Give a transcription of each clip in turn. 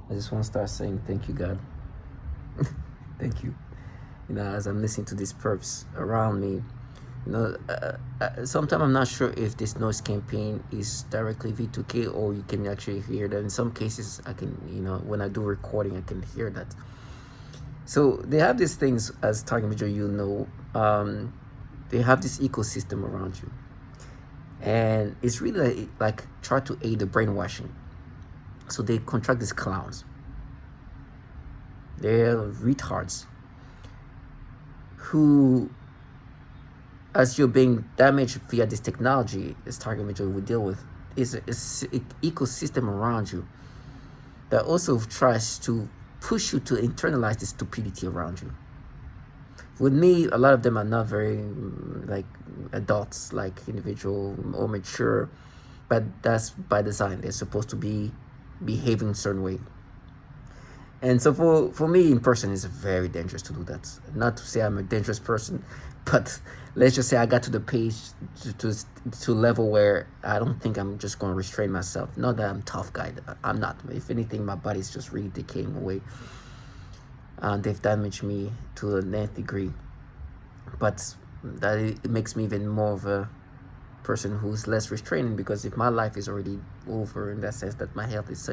I just want to start saying thank you, God. Thank you. As I'm listening to these perps around me, sometimes I'm not sure if this noise campaign is directly V2K or you can actually hear that. In some cases, I can, when I do recording, I can hear that. So they have these things as target video, they have this ecosystem around you. And it's really like try to aid the brainwashing. So they contract these clowns. They're retards who, as you're being damaged via this technology, this target major we deal with, is an ecosystem around you that also tries to push you to internalize the stupidity around you. With me, a lot of them are not very like adults, like individual or mature, but that's by design. They're supposed to be behaving a certain way. And so for me in person, it's very dangerous to do that. Not to say I'm a dangerous person, but let's just say I got to the page to level where I don't think I'm just going to restrain myself. Not that I'm a tough guy. I'm not. If anything, my body's just really decaying away. They've damaged me to a nth degree. But that it makes me even more of a person who's less restraining, because if my life is already over in that sense, that my health is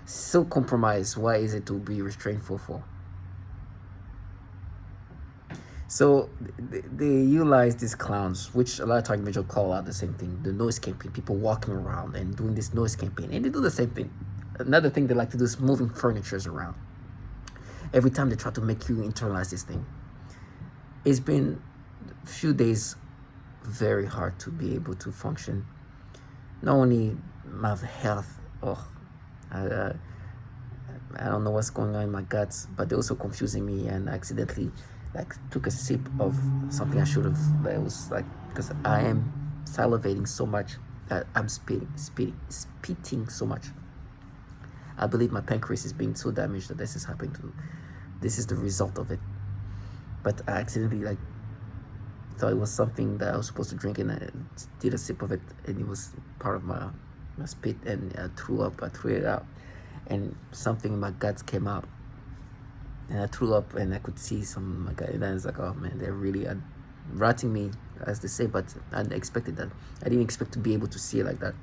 so compromised, why is it to be restrainful for? So they utilize these clowns, which a lot of target major call out the same thing, the noise campaign, people walking around and doing this noise campaign, and they do the same thing. Another thing they like to do is moving furnitures around. Every time they try to make you internalize this thing. It's been a few days very hard to be able to function. Not only my health, I don't know what's going on in my guts, but they're also confusing me, and I accidentally took a sip of something I should have. It was because I am salivating so much that I'm spitting so much. I believe my pancreas is being so damaged that this is happening to. This is the result of it. But I accidentally thought it was something that I was supposed to drink, and I did a sip of it, and it was part of my spit, and I threw it out, and something in my guts came out, and I threw up, and I could see some of my gut, and I was like, oh man, they're really ratting me, as they say, but I expected that. I didn't expect to be able to see it like that.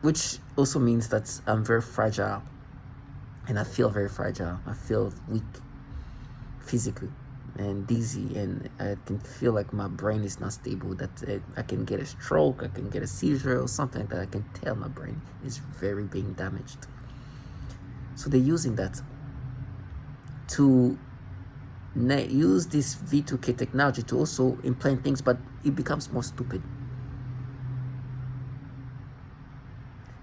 Which also means that I'm very fragile, and I feel very fragile. I feel weak physically and dizzy, and I can feel like my brain is not stable, that I can get a stroke, I can get a seizure or something like that. I can tell my brain is very being damaged. So they're using that to use this V2K technology to also implant things, but it becomes more stupid.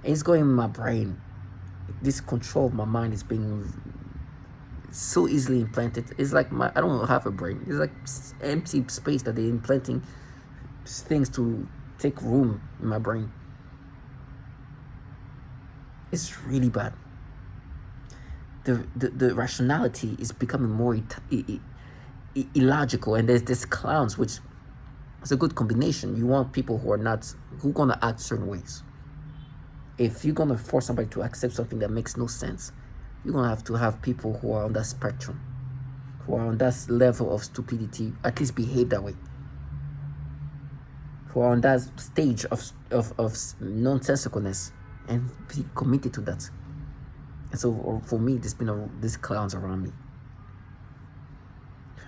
It's going in my brain. This control of my mind is being so easily implanted. It's like I don't have a brain. It's like empty space that they're implanting things to take room in my brain. It's really bad. The rationality is becoming more illogical, and there's this clowns, which is a good combination. You want people who are gonna act certain ways. If you're gonna force somebody to accept something that makes no sense, you're gonna have to have people who are on that spectrum, who are on that level of stupidity, at least behave that way, who are on that stage of nonsensicalness and be committed to that. And so for me, there's been these clowns around me.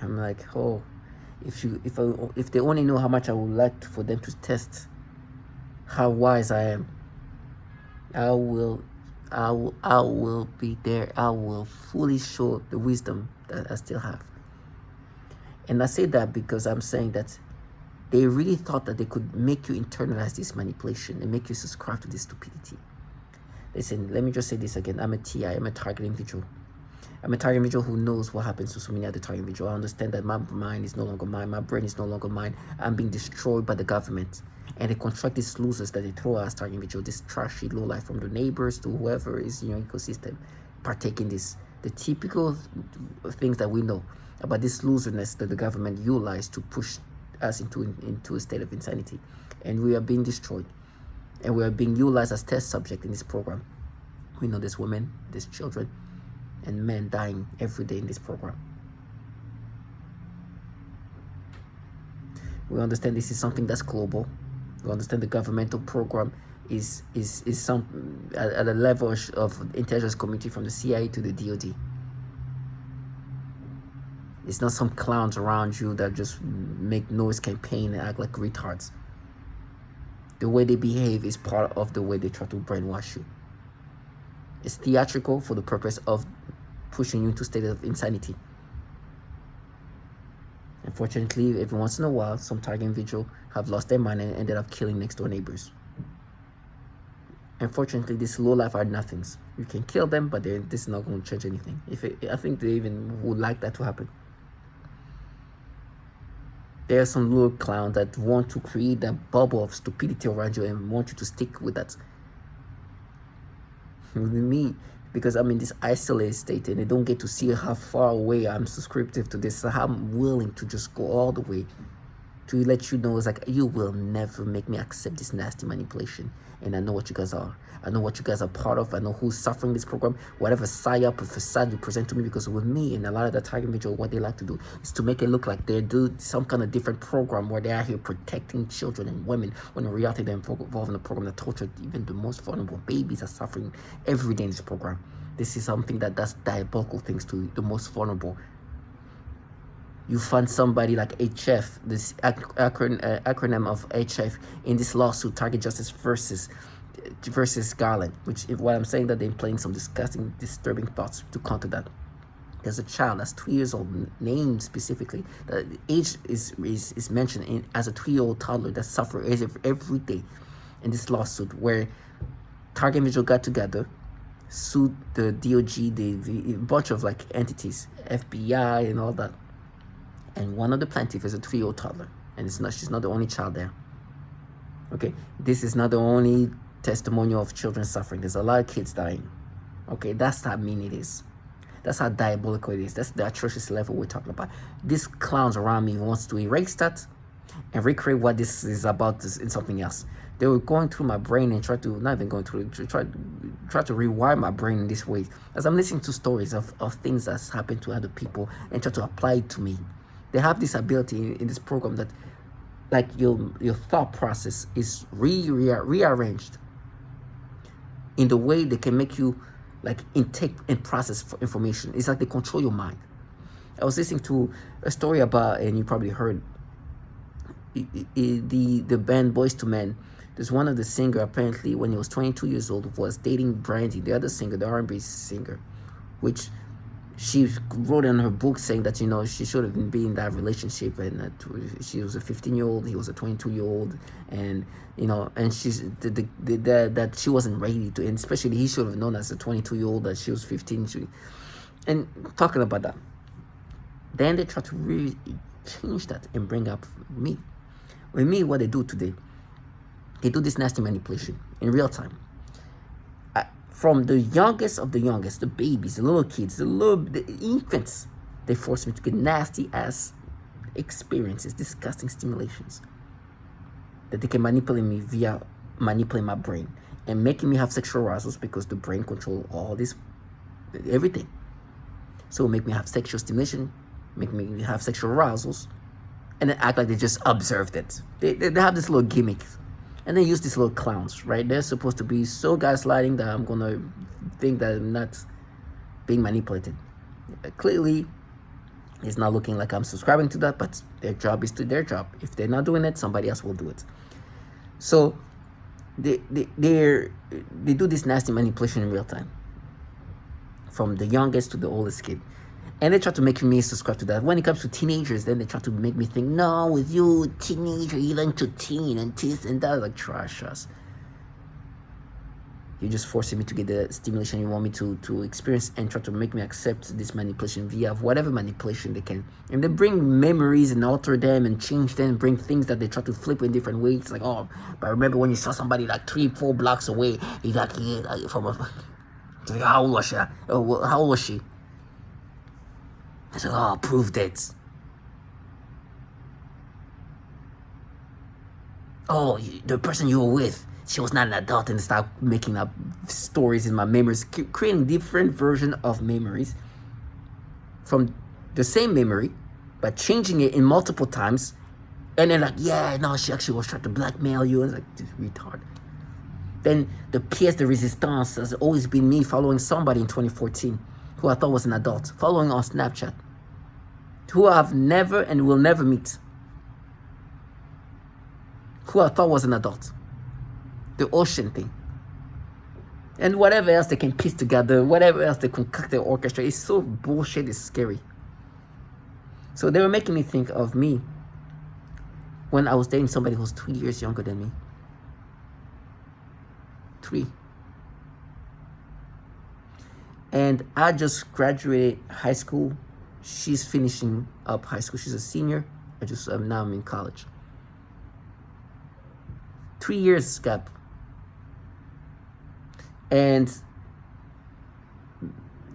I'm like, oh, if they only know how much I would like for them to test how wise I am, I will be there. I will fully show the wisdom that I still have. And I say that because I'm saying that they really thought that they could make you internalize this manipulation and make you subscribe to this stupidity. Listen, let me just say this again. I'm a TI. I'm a target individual. I'm a target individual who knows what happens to so many other target individuals. I understand that my mind is no longer mine. My brain is no longer mine. I'm being destroyed by the government. And they construct these losers that they throw as target individual, this trashy low life, from the neighbors to whoever is in your ecosystem, partaking this. The typical things that we know about this loserness that the government utilized to push us into a state of insanity. And we are being destroyed. And we are being utilized as test subject in this program. We know there's women, there's children, and men dying every day in this program. We understand this is something that's global. We understand the governmental program is some at a level of intelligence community, from the CIA to the DoD. It's not some clowns around you that just make noise campaign and act like retards. The way they behave is part of the way they try to brainwash you. It's theatrical for the purpose of pushing you into a state of insanity. Unfortunately, every once in a while, some target individual have lost their mind and ended up killing next door neighbors. Unfortunately, these low life are nothings. You can kill them, but this is not going to change anything. I think they even would like that to happen. There are some little clowns that want to create that bubble of stupidity around you and want you to stick with that. With me, because I'm in this isolated state and they don't get to see how far away I'm subscriptive to this, so I'm willing to just go all the way to let you know, it's like, you will never make me accept this nasty manipulation. And I know what you guys are. I know what you guys are part of. I know who's suffering this program. Whatever psyop or facade you present to me, because with me and a lot of the target individual, what they like to do is to make it look like they do some kind of different program where they're out here protecting children and women, when in reality they're involved in a program that tortured even the most vulnerable. Babies are suffering every day in this program. This is something that does diabolical things to the most vulnerable. You find somebody like HF, this acronym of HF, in this lawsuit, Target Justice versus Garland, which, if what I'm saying, that they're playing some disgusting, disturbing thoughts to counter that. There's a child that's 2 years old, named specifically. The age is mentioned as a 2-year-old toddler that suffers every day in this lawsuit, where Target individual got together, sued the DOJ, the bunch of like entities, FBI and all that. And one of the plaintiffs is a 3-year-old toddler, and she's not the only child there. Okay, this is not the only testimonial of children suffering. There's a lot of kids dying. Okay, that's how mean it is. That's how diabolical it is. That's the atrocious level we're talking about. These clowns around me wants to erase that and recreate what this is about in something else. They were going through my brain and try to rewire my brain in this way. As I'm listening to stories of things that's happened to other people and try to apply it to me. They have this ability in this program that, like, your thought process is rearranged in the way they can make you like intake and process information. It's like they control your mind. I was listening to a story about, and you probably heard, the band Boys to Men. There's one of the singer, apparently when he was 22 years old, was dating Brandy, the other singer, the R&B singer, which she wrote in her book saying that, you know, she should have been in that relationship, and that she was a 15-year-old, he was a 22-year-old, and, you know, and she's that she wasn't ready to, and especially he should have known as a 22-year-old that she was 15. And talking about that, then they try to really change that and bring up me. With me, what they do today, they do this nasty manipulation in real time. From the youngest of the youngest, the babies, the little kids, the infants, they force me to get nasty ass experiences, disgusting stimulations that they can manipulate me via manipulating my brain and making me have sexual arousals, because the brain controls all this, everything. So make me have sexual stimulation, make me have sexual arousals, and then act like they just observed it. They have this little gimmick. And they use these little clowns, right? They're supposed to be so gaslighting that I'm going to think that I'm not being manipulated. Clearly, it's not looking like I'm subscribing to that, but their job is to their job. If they're not doing it, somebody else will do it. So they do this nasty manipulation in real time, from the youngest to the oldest kid. And they try to make me subscribe to that. When it comes to teenagers, then they try to make me think, no, with you, teenager, you learn to teen and this and that, like trash us. You're just forcing me to get the stimulation you want me to experience, and try to make me accept this manipulation via whatever manipulation they can. And they bring memories and alter them and change them, bring things that they try to flip in different ways. Like, oh, but remember when you saw somebody like 3-4 blocks away, he's like, yeah, from a... Like, how old was she? Oh, well, how old was she? I said, oh, prove that. Oh, the person you were with, she was not an adult, and start making up stories in my memories, creating different versions of memories from the same memory, but changing it in multiple times. And then like, yeah, no, she actually was trying to blackmail you. I was like, this retard. Then the pièce de résistance has always been me following somebody in 2014 who I thought was an adult, following on Snapchat, who I've never and will never meet, who I thought was an adult. The ocean thing. And whatever else they can piece together, whatever else they concoct the orchestra, it's so bullshit, it's scary. So they were making me think of me when I was dating somebody who was 2 years younger than me. 3. And I just graduated high school. She's finishing up high school. She's a senior. Now I'm in college. 3 years gap. And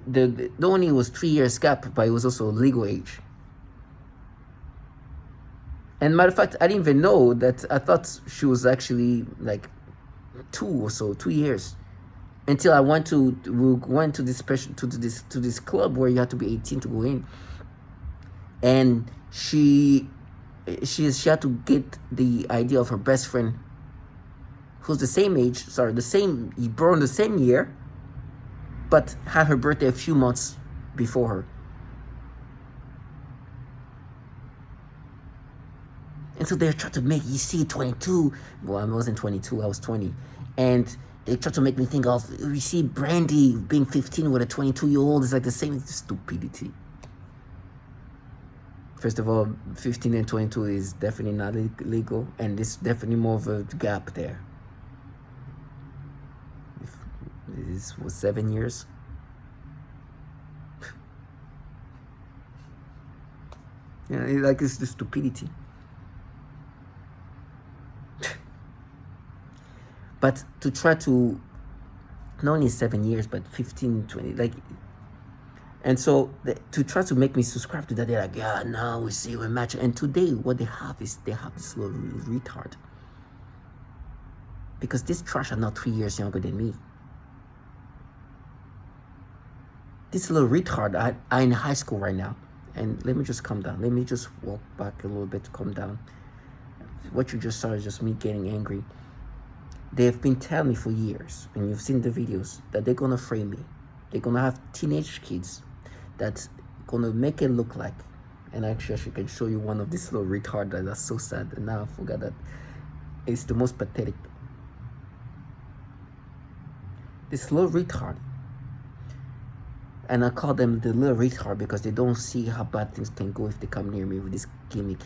the only was 3 years gap, but it was also legal age. And matter of fact, I didn't even know that. I thought she was actually like 2 years, until we went to this club where you had to be 18 to go in, and she had to get the idea of her best friend, who's the same age, born the same year, but had her birthday a few months before her. And so they're trying to make, 22. Well, I wasn't 22, I was 20. And they tried to make me think of, you see Brandy being 15 with a 22-year-old. It's like the same stupidity. First of all, 15 and 22 is definitely not legal. And there's definitely more of a gap there. This was 7 years. Yeah, like it's the stupidity. But to try to, not only 7 years, but 15, 20, like, and so to try to make me subscribe to that, they're like, yeah, no, we're matching. And today, what they have is, they have this little retard. Because this trash are not 3 years younger than me. This little retard are in high school right now. And let me just calm down. Let me just walk back a little bit to calm down. What you just saw is just me getting angry. They've been telling me for years, and you've seen the videos, that they're gonna frame me. They're gonna have teenage kids that's gonna make it look like, and actually I can show you one of this little retard that's so sad, and now I forgot that it's the most pathetic. This little retard, and I call them the little retard because they don't see how bad things can go if they come near me with this gimmick.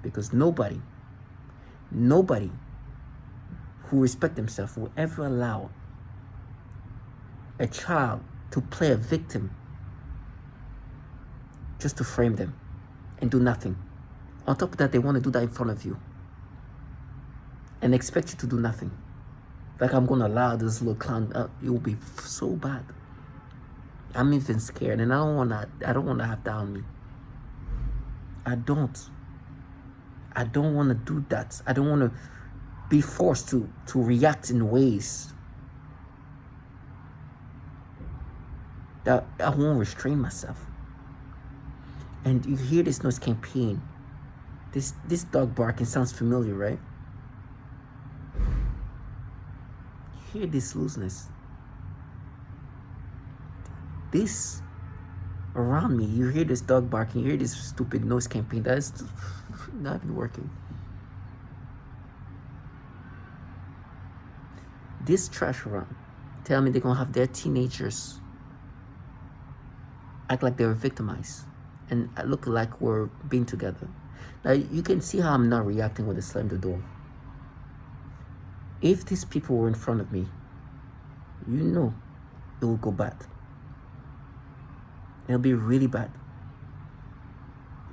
Because nobody who respect themselves will ever allow a child to play a victim just to frame them and do nothing. On top of that, they want to do that in front of you and expect you to do nothing. Like, I'm going to allow this little clown, it will be so bad. I'm even scared, and I don't want to have that on me. I don't want to do that. I don't want to be forced to react in ways that I won't restrain myself. And you hear this noise campaign. This dog barking sounds familiar, right? You hear this looseness. This around me, you hear this dog barking, you hear this stupid noise campaign that is not even working. This trash around tell me they're gonna have their teenagers act like they were victimized and look like we're being together. Now you can see how I'm not reacting when they slam the door. If these people were in front of me, you know it will go bad. It'll be really bad.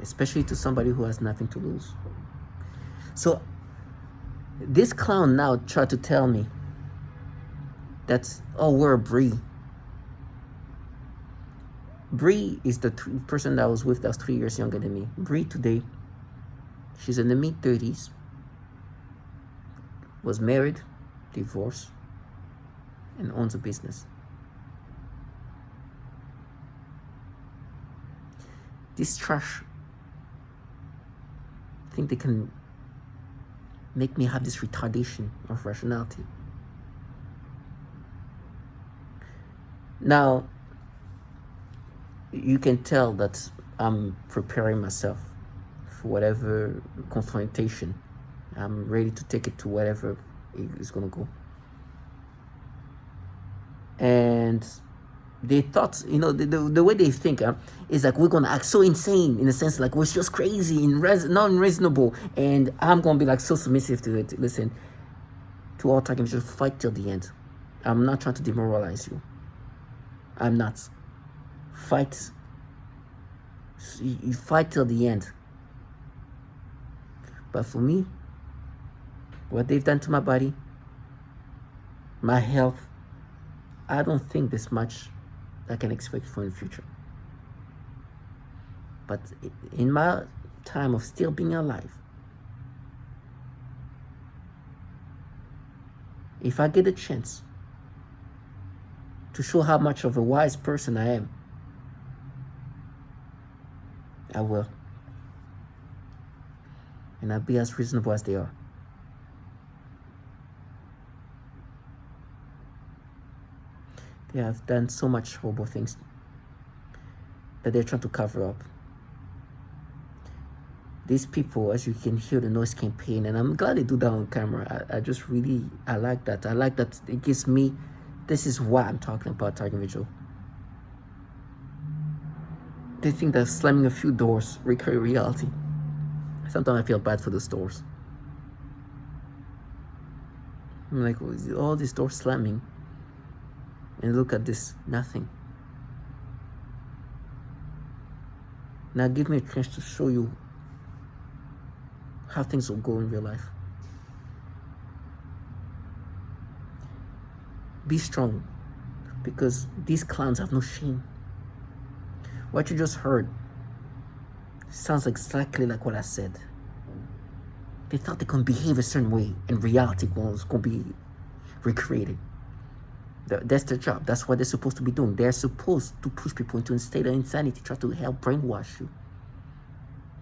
Especially to somebody who has nothing to lose. So this clown now tried to tell me that, oh, we're a Bree. Bree is the person that I was with that was 3 years younger than me. Bree today, she's in the mid-30s. was married, divorced, and owns a business. This trash think they can make me have this retardation of rationality. Now, you can tell that I'm preparing myself for whatever confrontation. I'm ready to take it to whatever it's gonna go. And they thought, the way they think is like we're gonna act so insane, in a sense, like we're just crazy and not unreasonable, and I'm gonna be like so submissive to it. Listen, to all talking, just fight till the end. I'm not trying to demoralize you. I'm not. Fight. You fight till the end. But for me, what they've done to my body, my health, I don't think there's much I can expect for in the future. But in my time of still being alive, if I get a chance to show how much of a wise person I am, I will. And I'll be as reasonable as they are. They have done so much horrible things that they're trying to cover up. These people, as you can hear the noise campaign, and I'm glad they do that on camera. I like that. I like that it gives me, this is what I'm talking about, target visual. They think that slamming a few doors recreate reality. Sometimes I feel bad for those doors. I'm like, all these doors slamming, and look at this, nothing. Now give me a chance to show you how things will go in real life. Be strong, because these clowns have no shame. What you just heard sounds exactly like what I said. They thought they could behave a certain way, and reality was going to be recreated. That's their job. That's what they're supposed to be doing. They're supposed to push people into a state of insanity, try to help brainwash you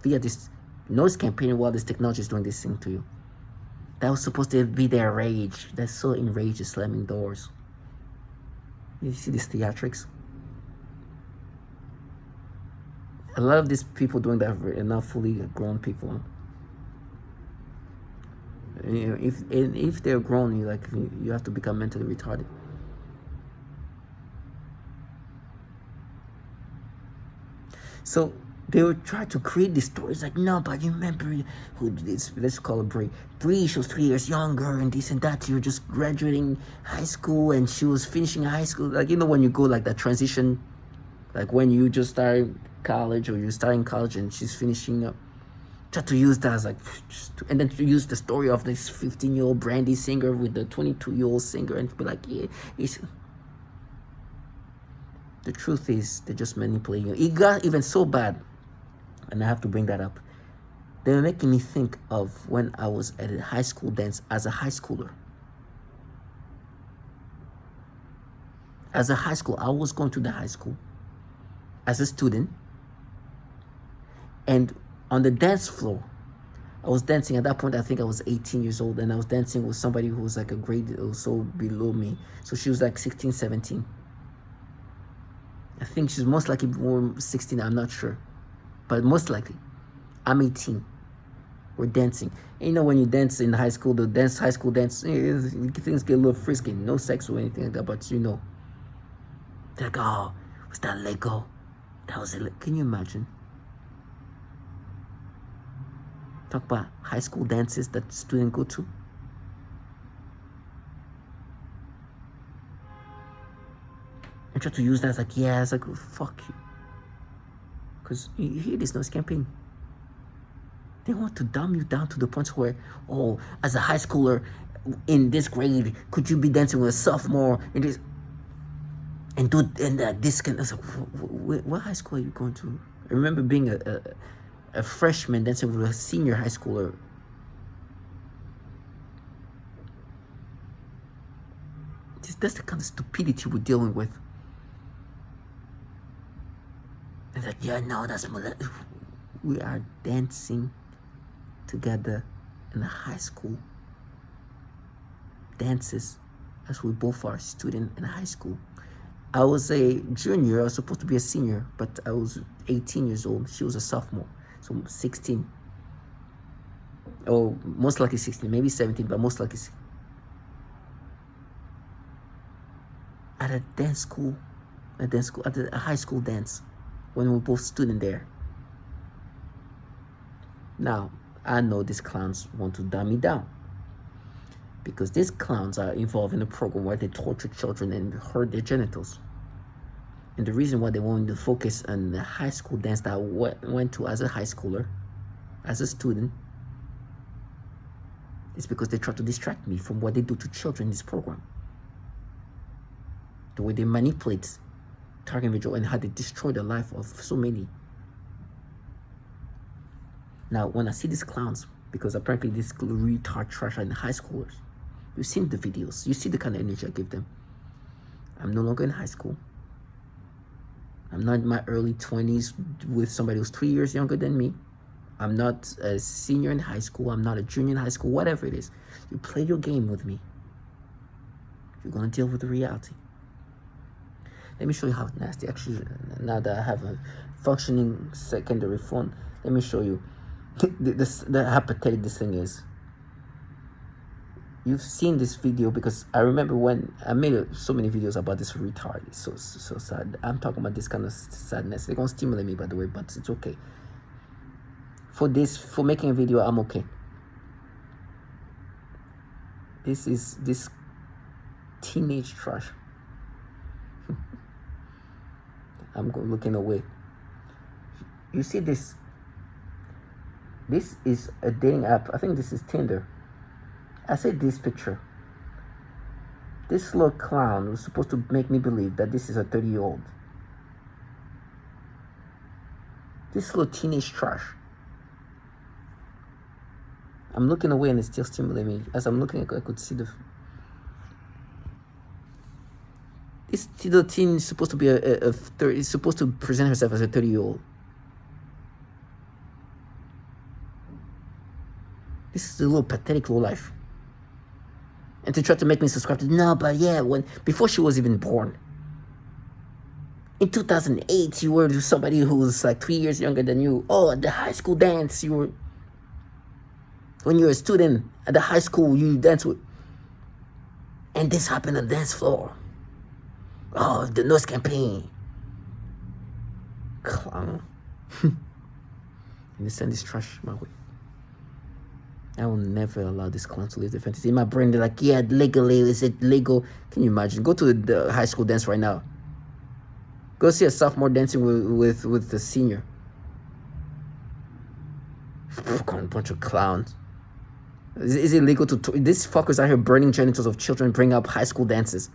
via this noise campaign while this technology is doing this thing to you. That was supposed to be their rage. They're so enraged, slamming doors. You see these theatrics? A lot of these people doing that are not fully grown people. If they're grown, you have to become mentally retarded. So they would try to create these stories like, no, but you remember who this? Let's call her Brie. Brie, she was 3 years younger and this and that. You're just graduating high school and she was finishing high school. Like, when you go like that transition, like when you just start college or you're starting college and she's finishing up. Try to use that as and then to use the story of this 15-year-old Brandy singer with the 22-year-old singer and to be like, yeah, it's. The truth is, they're just manipulating you. It got even so bad, and I have to bring that up. They were making me think of when I was at a high school dance as a high schooler. As a high school, I was going to the high school as a student, and on the dance floor, I was dancing. At that point, I think I was 18 years old, and I was dancing with somebody who was like a grade or so below me. So she was like 16, 17. I think she's most likely born 16, I'm not sure. But most likely, I'm 18. We're dancing. And when you dance in high school, high school dance, things get a little frisky. No sex or anything like that, but they're like, oh, was that Lego? That was it. Can you imagine? Talk about high school dances that students go to. And try to use that as like, yeah, it's like, oh, fuck you. Because you hear this noise campaign. They want to dumb you down to the point where, oh, as a high schooler in this grade, could you be dancing with a sophomore in this? And this kind of, what high school are you going to? I remember being a freshman dancing with a senior high schooler. That's the kind of stupidity we're dealing with. And like, yeah, no, that's we are dancing together in the high school dances, as we both are students in high school. I was a junior, I was supposed to be a senior, but I was 18 years old. She was a sophomore, so 16. Oh, most likely 16, maybe 17, but most likely 16. At a dance school, at a high school dance, when we were both students there. Now, I know these clowns want to dumb me down, because these clowns are involved in a program where they torture children and hurt their genitals. And the reason why they want to focus on the high school dance that I went to as a high schooler, as a student, is because they try to distract me from what they do to children in this program. The way they manipulate target individual and how they destroy the life of so many. Now, when I see these clowns, because apparently these retard trash are in high schoolers, you've seen the videos, you see the kind of energy I give them. I'm no longer in high school. I'm not in my early 20s with somebody who's 3 years younger than me. I'm not a senior in high school. I'm not a junior in high school, whatever it is. You play your game with me. You're going to deal with the reality. Let me show you how nasty. Actually, now that I have a functioning secondary phone, let me show you how pathetic this thing is. You've seen this video because I remember when I made so many videos about this retard. It's so sad. I'm talking about this kind of sadness. They're going to stimulate me, by the way, but it's okay. For making a video, I'm okay. This teenage trash. I'm looking away. You see this? This is a dating app. I think this is Tinder. I said this picture. This little clown was supposed to make me believe that this is a 30-year-old. This little teenage trash. I'm looking away and it's still stimulating me. As I'm looking, I could see this little teen is supposed to be is supposed to present herself as a 30-year-old. This is a little pathetic low life. And to try to make me subscribe to, no, but yeah, before she was even born. In 2008, you were somebody who was like 3 years younger than you. Oh, at the high school dance, when you were a student at the high school, you danced with. And this happened on the dance floor. Oh, the nose campaign. Clown. And they send this trash my way. I will never allow this clown to live the fantasy. In my brain, they're like, yeah, legally, is it legal? Can you imagine? Go to the high school dance right now. Go see a sophomore dancing with the senior. Bunch of clowns. Is it legal to... These fuckers out here burning genitals of children, bring up high school dances.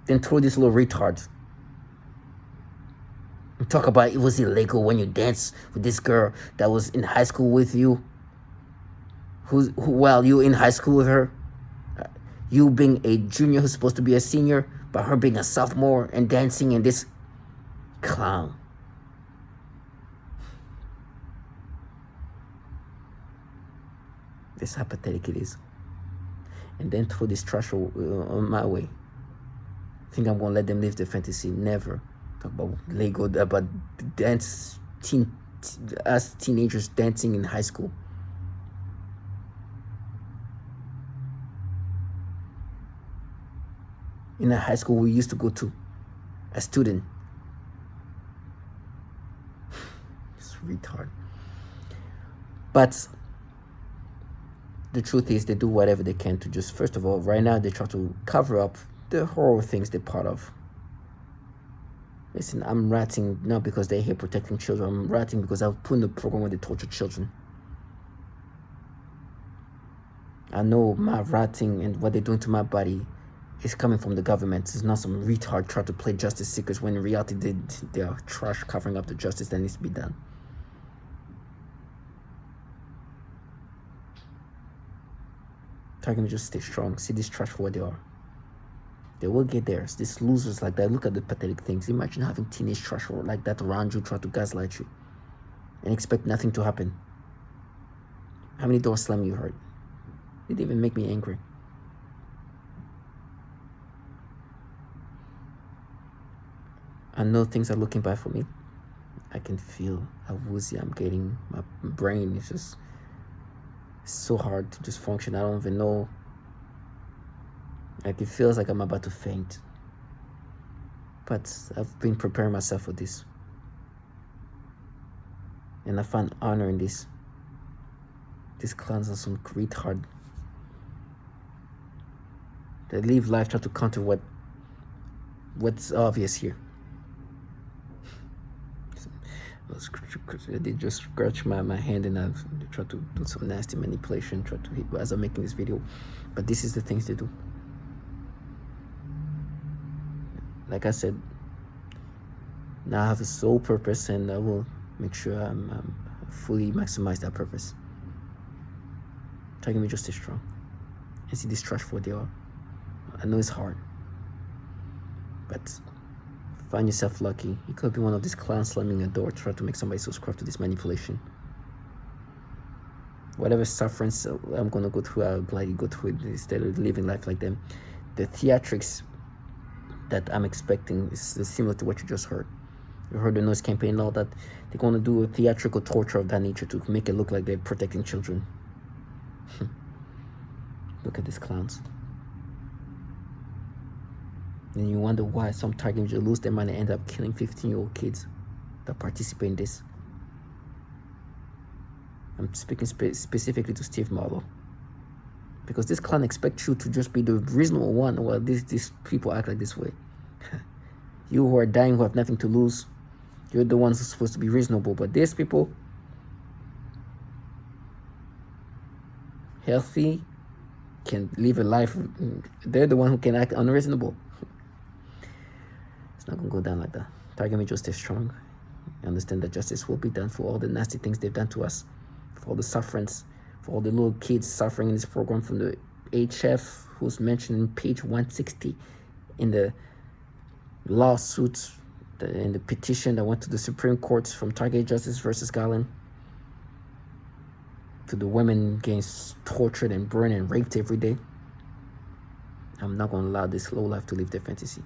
Then throw these little retards. And talk about it was illegal when you dance with this girl that was in high school with you. While you in high school with her. You being a junior who's supposed to be a senior, but her being a sophomore and dancing in this clown. This is how pathetic it is. And then throw this trash on my way. Think I'm gonna let them live the fantasy? Never. Talk about Lego, about dance, us teenagers dancing in high school. In a high school we used to go to, a student. It's retard. But the truth is, they do whatever they can to just, first of all, right now they try to cover up the horrible things they're part of. Listen, I'm ratting not because they're here protecting children. I'm ratting because I've put in a program where they torture children. I know my ratting and what they're doing to my body is coming from the government. It's not some retard trying to play justice seekers when in reality they are trash covering up the justice that needs to be done. Target me, just stay strong. See this trash for what they are. They will get theirs. These losers like that. Look at the pathetic things. Imagine having teenage trash like that around you, try to gaslight you, and expect nothing to happen. How many doors slam you heard? It didn't even make me angry. I know things are looking bad for me. I can feel how woozy I'm getting. My brain is just so hard to just function. I don't even know. Like, it feels like I'm about to faint. But I've been preparing myself for this. And I find honor in this. These clowns are some retard. They live life trying to counter what's obvious here. They just scratch my hand, and I've tried to do some nasty manipulation, try to hit as I'm making this video. But this is the things they do. Like I said, now I have a sole purpose, and I will make sure I'm fully maximize that purpose. Target me, just stay strong and see this trash for what they are. I know it's hard, but find yourself lucky. You could be one of these clowns slamming a door, try to make somebody subscribe to this manipulation. Whatever sufferance I'm gonna go through, I'll gladly go through it instead of living life like them. The theatrics that I'm expecting is similar to what you just heard. You heard the noise campaign and all that. They're gonna do a theatrical torture of that nature to make it look like they're protecting children. Look at these clowns. And you wonder why some targets will lose their mind and end up killing 15-year-old kids that participate in this. I'm speaking specifically to Steve Marlowe. Because this clown expects you to just be the reasonable one while these people act like this way. You who are dying, who have nothing to lose, you're the ones who are supposed to be reasonable. But these people, healthy, can live a life, they're the one who can act unreasonable. It's not gonna go down like that. Target me, just stay strong. Understand that justice will be done for all the nasty things they've done to us, for all the sufferings, for all the little kids suffering in this program, from the HF who's mentioned in page 160 in the lawsuit, in the petition that went to the Supreme Court from Target Justice versus Garland, to the women getting tortured and burned and raped every day. I'm not going to allow this low life to live their fantasy.